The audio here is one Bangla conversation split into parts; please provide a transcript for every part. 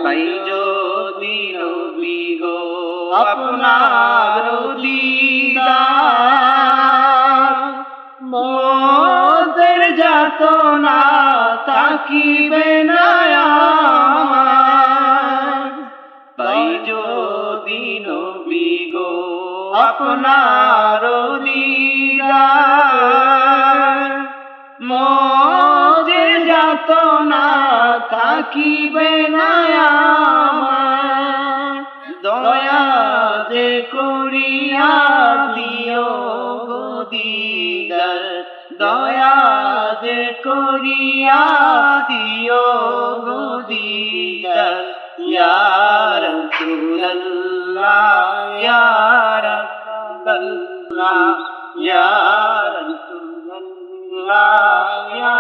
তাই যদি নবী গো আপনার দিদার মতের যাতনা থাকিবে না আমার। তাই যদি নবী গো আপনার দিদার মতের যাতনা থাকিবে না আমার। দয়া যে করিয়া দিও গো দিদার, দয়া যে করিয়া দিও গো দিদার। ইয়া রাসূলুল্লাহ ইয়া রাসূলুল্লাহ ইয়া রাসূলুল্লাহ ইয়া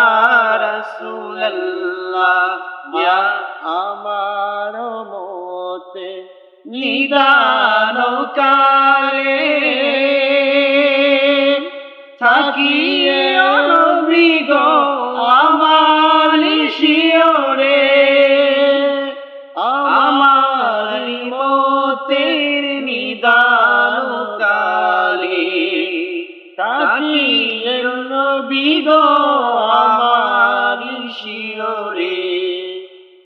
রাসূলুল্লাহ ইয়া আমার মতে নিদান কালে থাকি